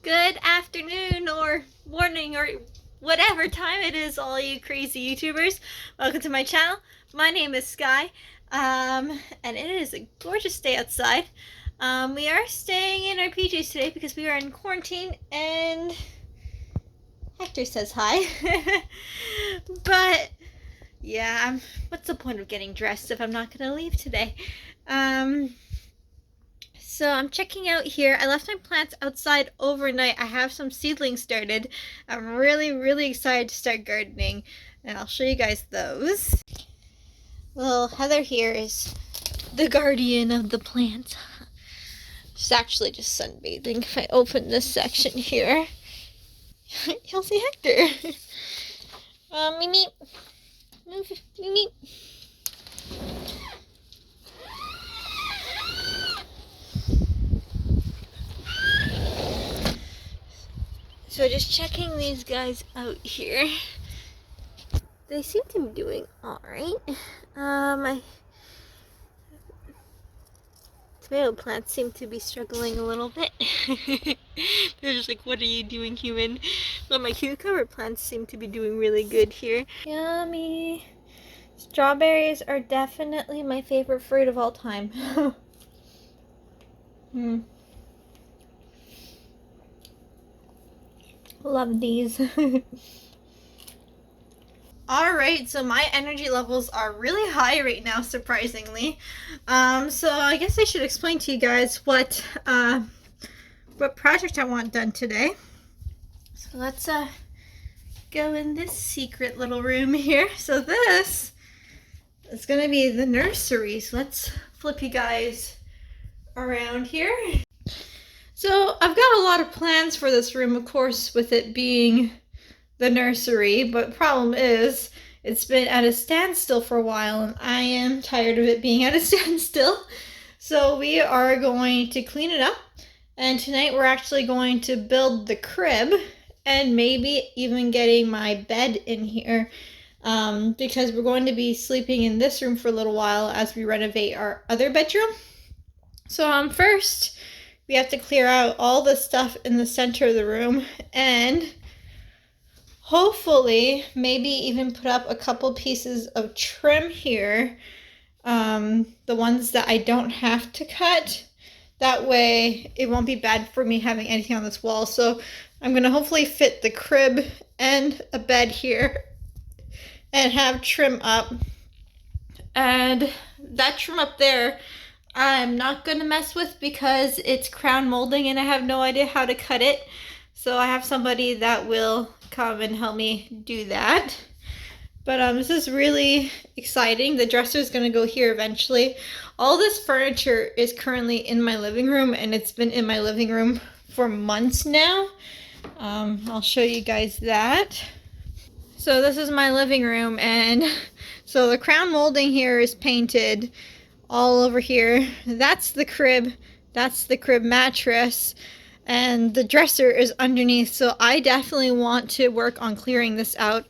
Good afternoon or morning or whatever time it is, all you crazy YouTubers. Welcome to my channel. My name is Sky, and it is a gorgeous day outside. We are staying in our PJs today because we are in quarantine, and Hector says hi. But yeah, what's the point of getting dressed if I'm not gonna leave today? So I'm checking out here. I left my plants outside overnight. I have some seedlings started. I'm really excited to start gardening, and I'll show you guys those. Little Heather here is the guardian of the plants. She's actually just sunbathing. If I open this section here, you'll see Hector. Mimi, move, Mimi. So just checking these guys out here. They seem to be doing alright. My tomato plants seem to be struggling a little bit. They're just like, what are you doing, human? But my cucumber plants seem to be doing really good here. Yummy! Strawberries are definitely my favorite fruit of all time. Love these. Alright, so my energy levels are really high right now, surprisingly. So I guess I should explain to you guys what project I want done today. So let's go in this secret little room here. So this is going to be the nursery. So let's flip you guys around here. So I've got a lot of plans for this room, of course, with it being the nursery, but problem is it's been at a standstill for a while, and I am tired of it being at a standstill. So we are going to clean it up, and tonight we're actually going to build the crib and maybe even getting my bed in here, because we're going to be sleeping in this room for a little while as we renovate our other bedroom. So first we have to clear out all the stuff in the center of the room, and hopefully maybe even put up a couple pieces of trim here, the ones that I don't have to cut. That way it won't be bad for me having anything on this wall. So I'm going to hopefully fit the crib and a bed here and have trim up. And that trim up there I'm not going to mess with because it's crown molding and I have no idea how to cut it. So I have somebody that will come and help me do that. But this is really exciting. The dresser is going to go here eventually. All this furniture is currently in my living room, and it's been in my living room for months now. I'll show you guys that. So this is my living room, and so the crown molding here is painted all over here. That's the crib mattress, and the dresser is underneath. So I definitely want to work on clearing this out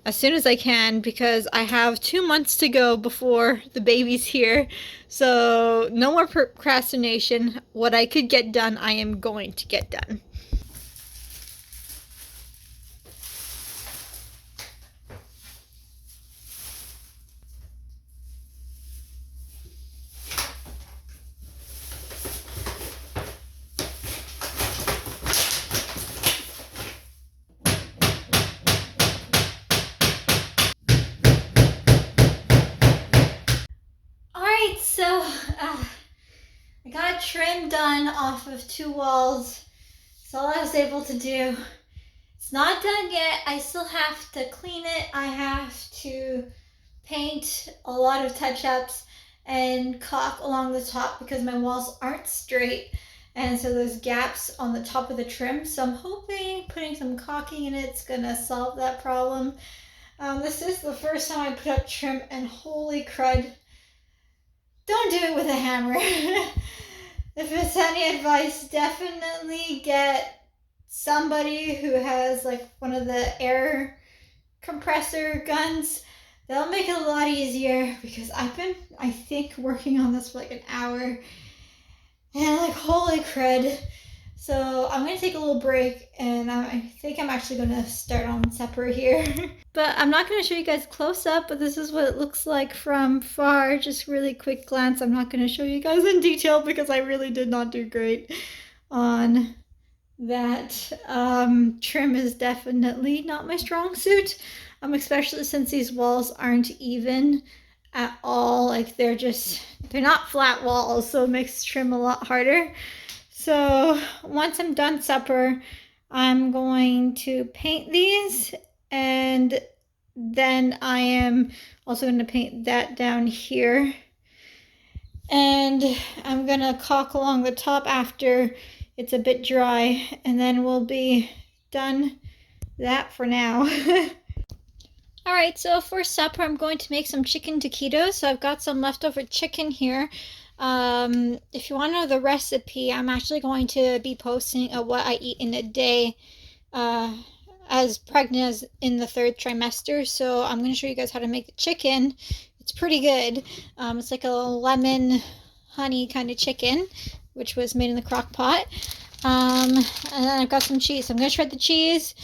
as soon as I can, because I have 2 months to go before the baby's here. So no more procrastination. What I could get done, I am going to get done. So I got trim done off of 2 walls. That's all I was able to do. It's not done yet. I still have to clean it. I have to paint a lot of touch-ups and caulk along the top because my walls aren't straight, and so there's gaps on the top of the trim. So I'm hoping putting some caulking in it's gonna solve that problem. This is the first time I put up trim, and holy crud, don't do it with a hammer. If it's any advice, definitely get somebody who has like one of the air compressor guns. They'll make it a lot easier, because I've been, I think, working on this for like an hour, and like, holy crud. So I'm gonna take a little break, and I think I'm actually gonna start on supper here. But I'm not gonna show you guys close up, but this is what it looks like from far. Just really quick glance. I'm not gonna show you guys in detail because I really did not do great on that. Trim is definitely not my strong suit, especially since these walls aren't even at all. Like they're not flat walls, so it makes trim a lot harder. So once I'm done supper, I'm going to paint these, and then I am also going to paint that down here. And I'm going to caulk along the top after it's a bit dry, and then we'll be done that for now. Alright, so for supper I'm going to make some chicken taquitos. So I've got some leftover chicken here. If you want to know the recipe, I'm actually going to be posting a what I eat in a day as pregnant as in the 3rd trimester. So I'm going to show you guys how to make the chicken. It's pretty good. It's like a lemon honey kind of chicken, which was made in the crock pot. And then I've got some cheese. So I'm going to shred the cheese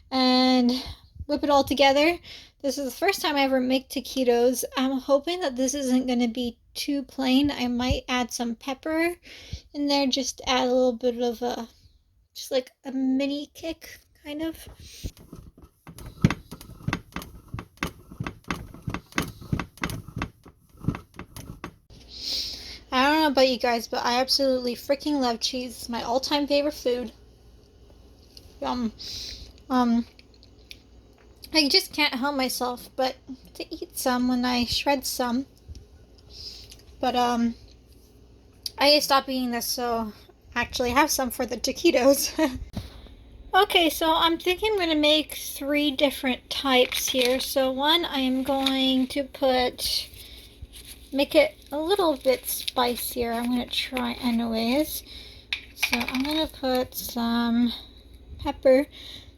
and whip it all together. This is the first time I ever make taquitos. I'm hoping that this isn't going to be too plain. I might add some pepper in there, just to add a little bit of just like a mini kick, kind of. I don't know about you guys, but I absolutely freaking love cheese. It's my all-time favorite food. Yum. I just can't help myself but to eat some when I shred some. But I stopped eating this, so I actually have some for the taquitos. Okay, so I'm thinking I'm going to make 3 different types here. So one, I am going to make it a little bit spicier. I'm going to try anyways. So I'm going to put some pepper.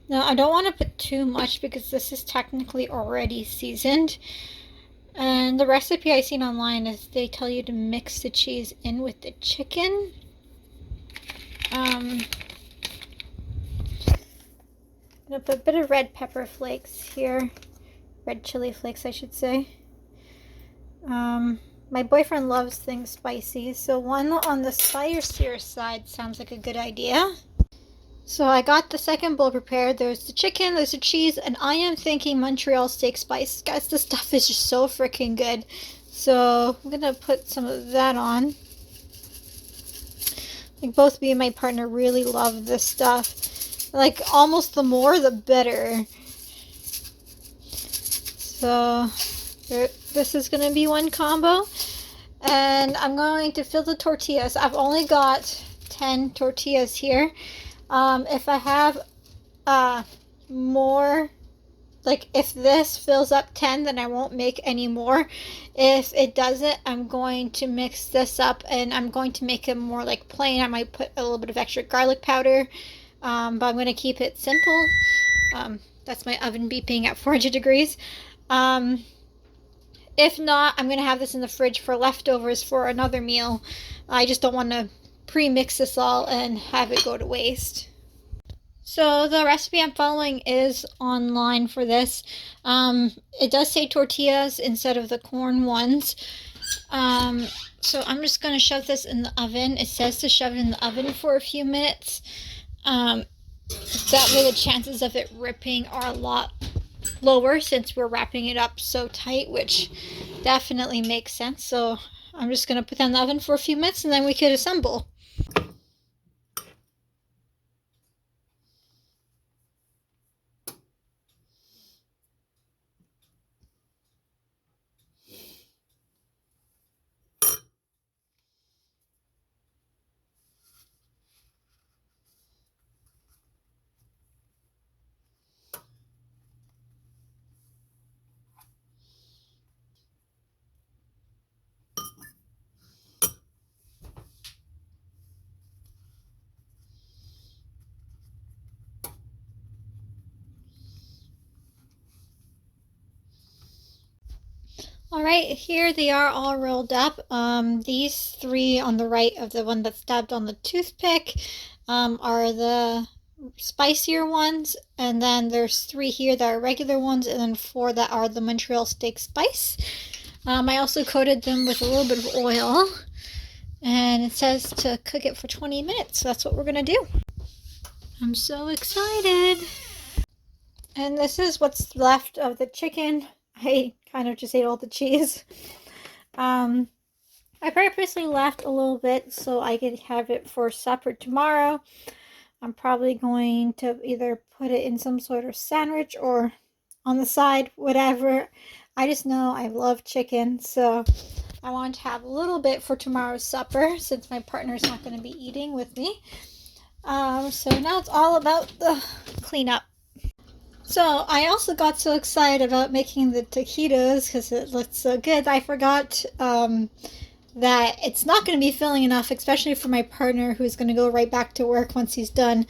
Now, I don't want to put too much because this is technically already seasoned. And the recipe I seen online is they tell you to mix the cheese in with the chicken. I'm gonna put a bit of red pepper flakes here. Red chili flakes, I should say. My boyfriend loves things spicy, so one on the spicier side sounds like a good idea. So I got the second bowl prepared. There's the chicken, there's the cheese, and I am thinking Montreal steak spice. Guys, this stuff is just so freaking good. So I'm gonna put some of that on. Like both me and my partner really love this stuff. Like almost the more the better. So this is gonna be one combo. And I'm going to fill the tortillas. I've only got 10 tortillas here. If I have more, like if this fills up 10, then I won't make any more. If it doesn't, I'm going to mix this up and I'm going to make it more like plain. I might put a little bit of extra garlic powder, but I'm going to keep it simple. That's my oven beeping at 400 degrees. If not, I'm going to have this in the fridge for leftovers for another meal. I just don't want to pre-mix this all and have it go to waste. So the recipe I'm following is online for this. It does say tortillas instead of the corn ones. So I'm just going to shove this in the oven. It says to shove it in the oven for a few minutes. That way the chances of it ripping are a lot lower since we're wrapping it up so tight, which definitely makes sense. So I'm just going to put that in the oven for a few minutes and then we could assemble. All right, here they are all rolled up. These 3 on the right of the one that's stabbed on the toothpick. are the spicier ones, and then there's 3 here that are regular ones, and then 4 that are the Montreal steak spice. I also coated them with a little bit of oil, and it says to cook it for 20 minutes, so that's what we're gonna do. I'm so excited. And this is what's left of the chicken. I kind of just ate all the cheese. I purposely left a little bit so I could have it for supper tomorrow. I'm probably going to either put it in some sort of sandwich or on the side, whatever. I just know I love chicken, so I want to have a little bit for tomorrow's supper since my partner's not going to be eating with me. So now it's all about the cleanup. So I also got so excited about making the taquitos because it looked so good. I forgot that it's not going to be filling enough, especially for my partner who's going to go right back to work once he's done.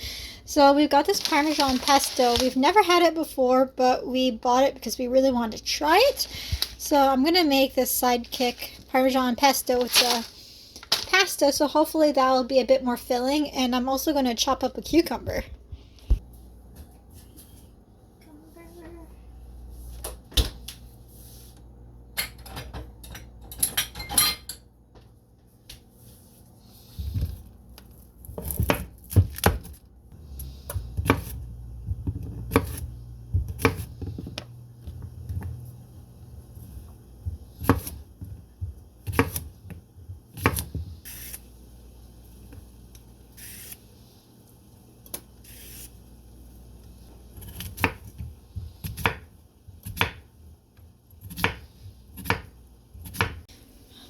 So we've got this Parmesan pesto. We've never had it before, but we bought it because we really wanted to try it. So I'm going to make this sidekick Parmesan pesto. It's a pasta, so hopefully that'll be a bit more filling. And I'm also going to chop up a cucumber.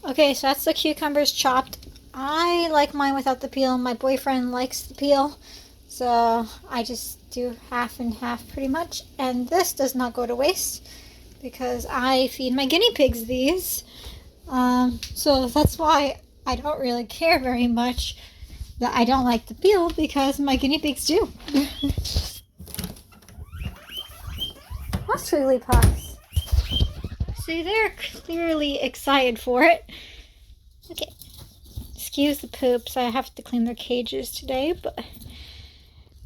Okay, so that's the cucumbers chopped. I like mine without the peel. My boyfriend likes the peel, so I just do half and half pretty much. And this does not go to waste because I feed my guinea pigs these. So that's why I don't really care very much that I don't like the peel, because my guinea pigs do. What's Wiggly Puffs? See, they're clearly excited for it. Okay, excuse the poops. I have to clean their cages today, but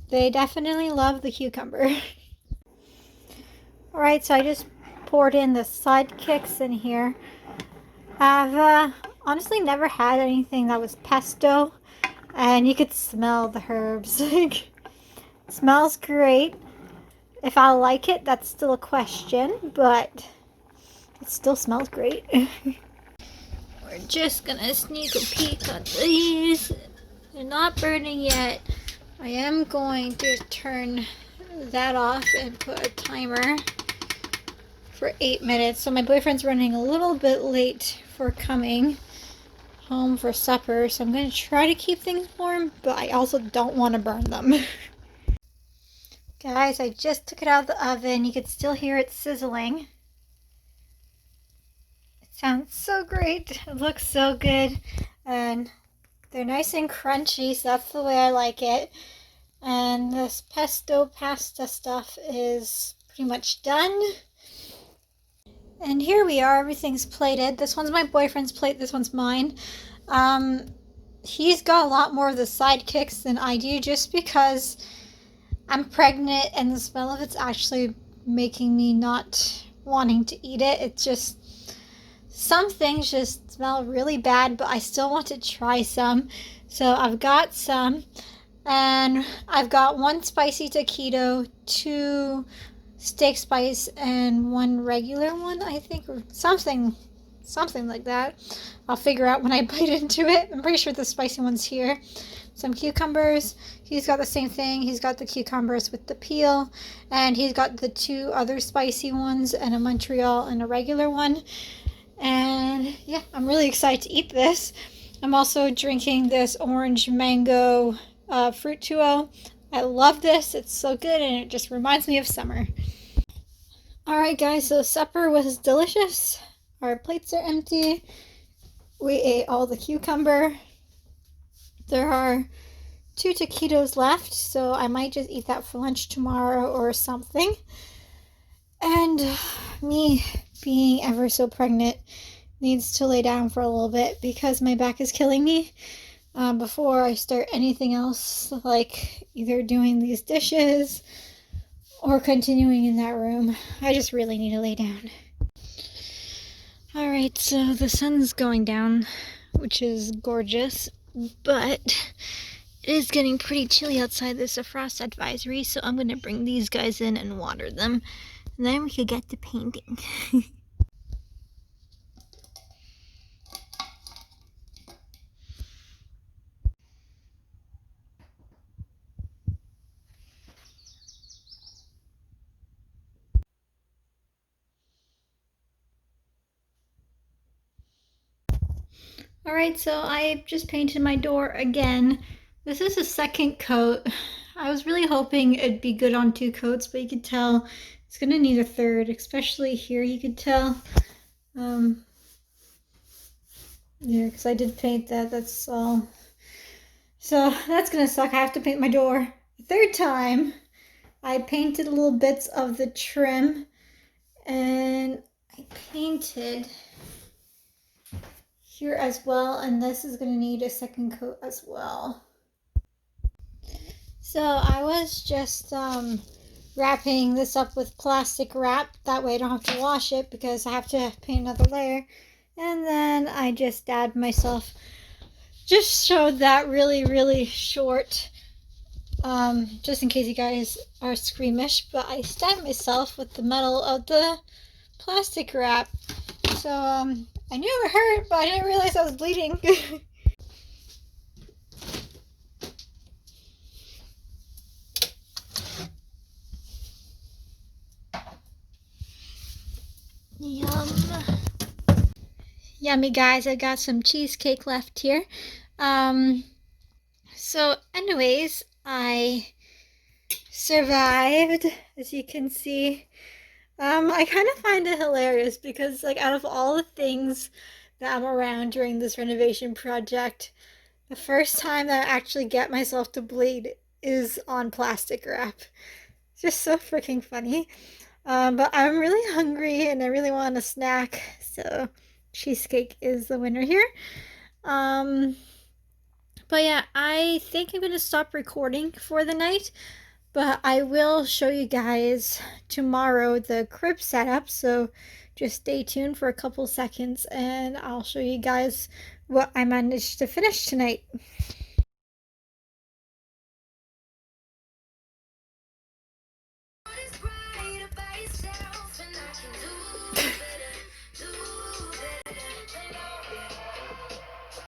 they definitely love the cucumber. Alright, so I just poured in the sidekicks in here. I've honestly never had anything that was pesto, and you could smell the herbs. It smells great. If I like it, that's still a question, but it still smells great. We're just gonna sneak a peek at these. They're not burning yet. I am going to turn that off and put a timer for 8 minutes. So my boyfriend's running a little bit late for coming home for supper, so I'm going to try to keep things warm, but I also don't want to burn them. Guys, I just took it out of the oven. You can still hear it sizzling. It sounds so great. It looks so good. And they're nice and crunchy, so that's the way I like it. And this pesto pasta stuff is pretty much done. And here we are. Everything's plated. This one's my boyfriend's plate. This one's mine. He's got a lot more of the sidekicks than I do, just because I'm pregnant and the smell of it's actually making me not wanting to eat it. It's just, some things just smell really bad, but I still want to try some. So I've got some, and I've got 1 spicy taquito, 2 steak spice, and 1 regular one, I think, or something like that. I'll figure out when I bite into it. I'm pretty sure the spicy one's here. Some cucumbers. He's got the same thing. He's got the cucumbers with the peel, and he's got the 2 other spicy ones, and a Montreal and a regular one. And yeah, I'm really excited to eat this. I'm also drinking this orange mango fruit tuo. I love this. It's so good, and it just reminds me of summer. Alright guys, so supper was delicious. Our plates are empty. We ate all the cucumber. There are 2 taquitos left, so I might just eat that for lunch tomorrow or something. And me, being ever so pregnant, needs to lay down for a little bit because my back is killing me. before I start anything else, like either doing these dishes or continuing in that room. I just really need to lay down. Alright, so the sun's going down, which is gorgeous, but it is getting pretty chilly outside. There's a frost advisory, so I'm going to bring these guys in and water them, and then we could get to painting. Alright, so I just painted my door again. This is a second coat. I was really hoping it'd be good on 2 coats, but you could tell it's gonna need a third, especially here you could tell. Yeah, because I did paint that, that's all. So that's gonna suck. I have to paint my door a third time. I painted little bits of the trim, and I painted here as well, and this is going to need a second coat as well. So I was just wrapping this up with plastic wrap, that way I don't have to wash it because I have to paint another layer. And then I just dabbed myself, just showed that really short, just in case you guys are squeamish, but I stabbed myself with the metal of the plastic wrap. So I knew it hurt, but I didn't realize I was bleeding. Yum. Yummy, guys. I got some cheesecake left here. So anyways, I survived, as you can see. I kind of find it hilarious because, like, out of all the things that I'm around during this renovation project, the first time that I actually get myself to bleed is on plastic wrap. It's just so freaking funny. But I'm really hungry and I really want a snack, so cheesecake is the winner here. But yeah, I think I'm gonna stop recording for the night. But I will show you guys tomorrow the crib setup, so just stay tuned for a couple seconds and I'll show you guys what I managed to finish tonight.